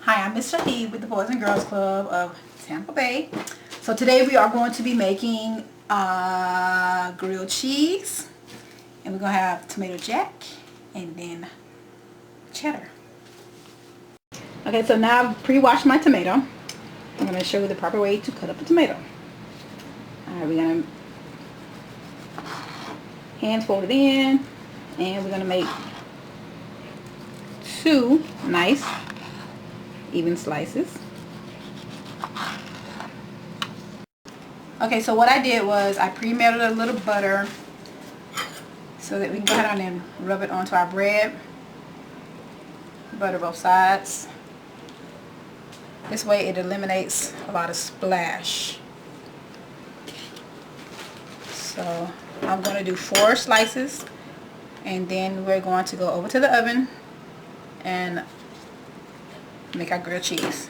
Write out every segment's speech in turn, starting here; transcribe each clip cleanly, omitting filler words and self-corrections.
Hi, I'm Miss Shahid with the Boys and Girls Club of Tampa Bay. So today we are going to be making grilled cheese. And we're going to have tomato jack and then cheddar. Okay, so now I've pre-washed my tomato. I'm going to show you the proper way to cut up a tomato. Alright, we're going to hands fold it in. And we're going to make 2 nice even slices. Okay, so what I did was I pre-melted a little butter so that we can go ahead and rub it onto our bread. Butter both sides. This way it eliminates a lot of splash. So I'm going to do 4 slices, and then we're going to go over to the oven and make our grilled cheese.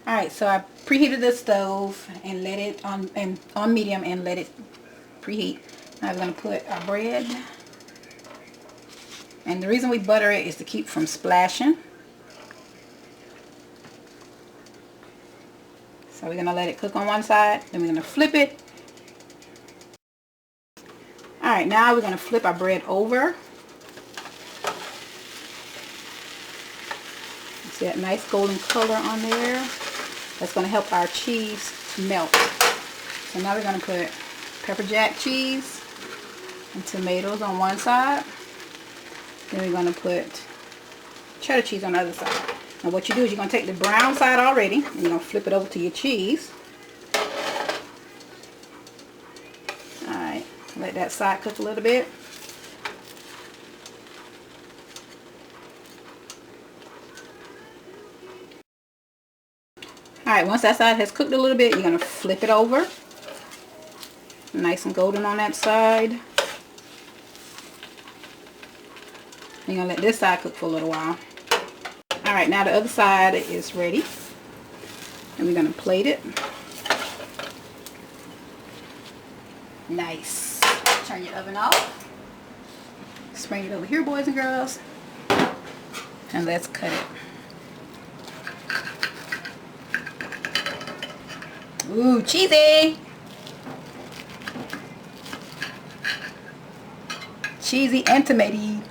Alright, so I preheated the stove and let it on medium and let it preheat. Now we're going to put our bread. And the reason we butter it is to keep from splashing. So we're going to let it cook on one side, then we're going to flip it. Alright, now we're going to flip our bread over. See that nice golden color on there? That's going to help our cheese melt. So now we're going to put pepper jack cheese and tomatoes on one side. Then we're going to put cheddar cheese on the other side. Now what you do is you're going to take the brown side already and you're going to flip it over to your cheese. Alright, let that side cook a little bit. Alright, once that side has cooked a little bit, you're going to flip it over. Nice and golden on that side. You're going to let this side cook for a little while. Alright, now the other side is ready. And we're going to plate it. Nice. Turn your oven off. Bring it over here, boys and girls. And let's cut it. Ooh, cheesy! Cheesy and tomatoey.